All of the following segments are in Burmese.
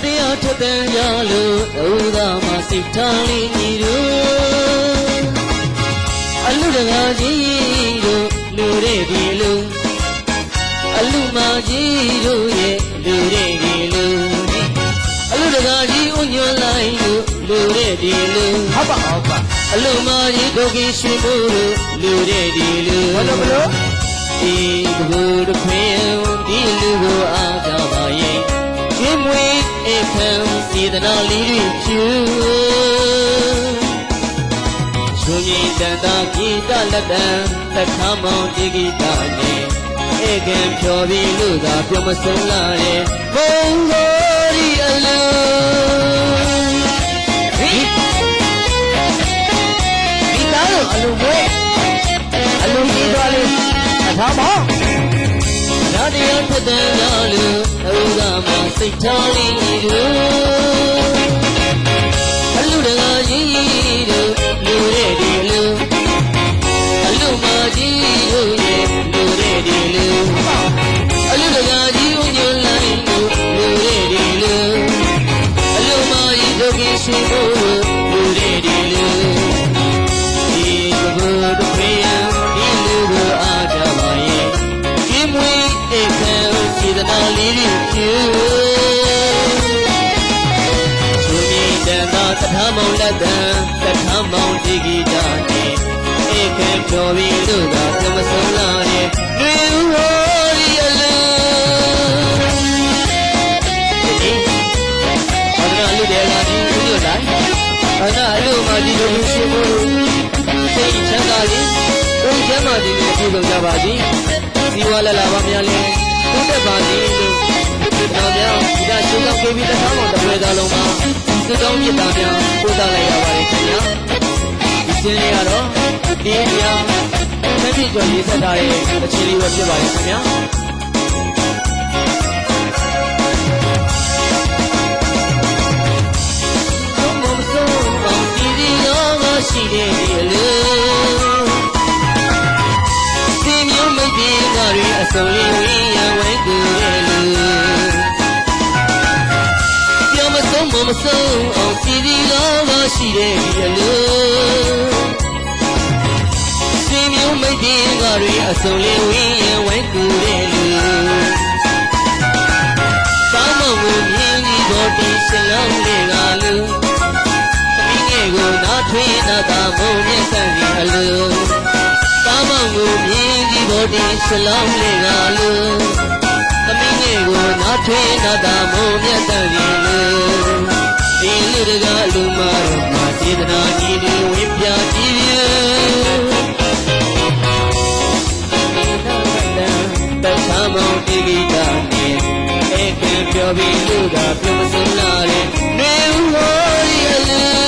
တရားထက်တန်ရလို့ဒုသာမှာစိတ်ထားလေးညီတို့အလူတကားကြီးတို့လူတွေဒီလူအလူမကြီးတို့ရဲ့လူတွေဒီလူအလူတကားကြီးဥညွှန်လိုက်လို့လူတွေဒီလူဟုတ်ပါအလူမကြီးဒုက္ခရွှေဖို့လူတွေဒီလူဘာလို့မလို့ဒီဘူတခွင်ဒီလူကိုအားကြပါရဲ့မွေအခမ်းစေတနာလေးတွေဖြူရှင်ကြီးတန်တာဂီတလက်တံသခါမောင်ဒီဂီတနဲ့အခမ်းဖြော်ပြီးလို့သာပြောမဆုံးလာတဲ့ဘုံတော်ဒီအလုံးဒီသားတို့အလုံးပဲအလုံးကြီးသွားလေးအထာမောင်တရားထက်တန်ရလို့အဥသာမှာစိတ်ထားလေးတို့အလူတကားကြီးတို့လူတွေဒီလူအလူမကြီးတို့ရဲ့လူတွေဒီလူအလူတကားကြီးကိုညွှန်လိုက်လို့လူတွေဒီလူအလူမကြီးတို့ကရှိဖို့လူတွေဒီလူဒီဘုရားတို့ဖေးဒီလူကိုအားကြပါရဲ့ဒီမွေစေတနာလေးတွေဖြူရှင်ကြီးတန်တာသထာမောင်လက်တံသထာမောင်ဒီဂီတာနဲ့အခမ်းဖြော်ပြီးလို့သာပြမဆုံးလာတဲ့လူဟောဒီအလုံးဒီဘာသာလူတွေကဒီဦးညွတ်တိုင်းဘာသာအလို့မှဒီလိုရှင်မို့စိတ်ချမ်းသာလေးကိုယ်ကျမ်းမာခြင်းနဲ့ပြုလုပ်ကြပါသည်ဒီဝါလာလာပါများလေးဟုတ်တဲ့ပါစီလို့တော်များဒီကရှုံးကောင်းပေးပြီးတထားအောင်တပွဲသားလုံးမှာသူတောင်းမြတ်တာများပို့သလိုက်ရပါတယ်ခင်ဗျာဒီစင်းလေးကတော့ဒီအရာဆက်ပြကြော်ရေးဆက်ထားတဲ့အခြေလေးပဲဖြစ်ပါတယ်ခင်ဗျာရှိတဲ့ဒီအလုံးဒီမျိုးမိတ်ဒီကရီအစုံလေးဝင်းရဝဲကူရဲ့လူပြောမဆုံးမဆုံးအောင်စီဒီလောရှိတဲ့ဒီအလုံးဒီမျိုးမိတ်ဒီကရီအစုံလေးဝင်းရဝဲကူရဲ့လူတောင်းမဝင်မြင်းကြီးတော်ဒီစလုံးလေးကလူကိုနာထွေးနာတာမုံမြတ်ဆန်စီအလုံးကားမောင်ကိုမြင်းကြီးဘောဒီစလောင်းလေးကလုံးသမီးငယ်ကိုနာထွေးနာတာမုံမြတ်ဆန်စီအလုံးဒီလူတကားလူမတော်မှာစေတနာကြီးတွေဝင်းပြကြည့်တသမောတိဂိတာနဲ့အခမ်းပြောပြီးလူကပြုံးစုံလာတဲ့နေဦးဟောဒီအလုံး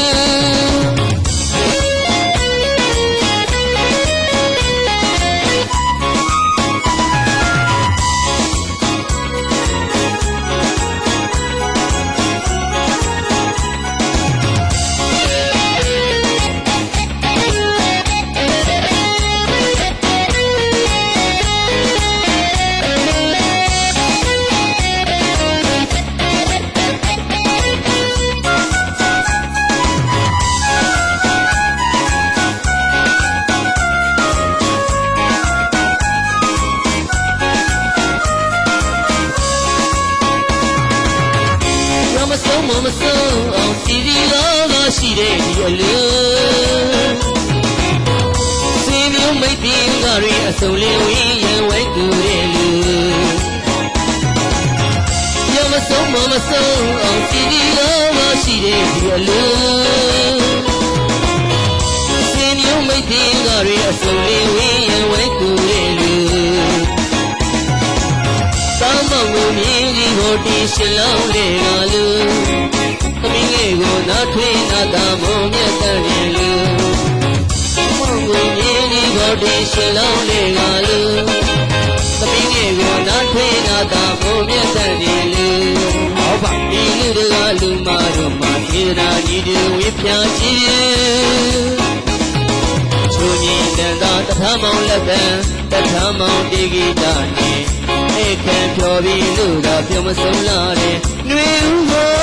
မဆုံးအောင်စီဒီလောရှိတဲ့ဒီအလုံးစီမျိုးမိတ်ဒီကရီအစုံလေးဝင်းရဝဲကူတဲ့လူရမဆုံးအောင်စီဒီလောရှိတဲ့ဒီအလုံးစီမျိုးမိတ်ဒီကရီအစုံလေးဝင်းရဝဲကူတဲ့လူတောင်းမငုံမြင်းကြီးကိုတီးရှလောင်းလေးကလူသမီးငယ်ကိုနာထွေးနာတာမုံမြတ်တဲ့လူမောင်ကိုမြင်းကြီးကိုတီးရှလောင်းလေးကလူသမီးငယ်ကိုနာထွေးနာတာမုံမြတ်တဲ့လူဟောပါဒီလူတွေကလူမတို့မှာသေနာကြီးတွေဝေးပြားကြည့်ချိုးကြီးတန်တာတထမောင်လက်တံတထမောင်တိဂိတာနဲ့ ဧကံဖြောပြီးလူကပြောမဆုံးလာတဲ့နှွေဦးဟော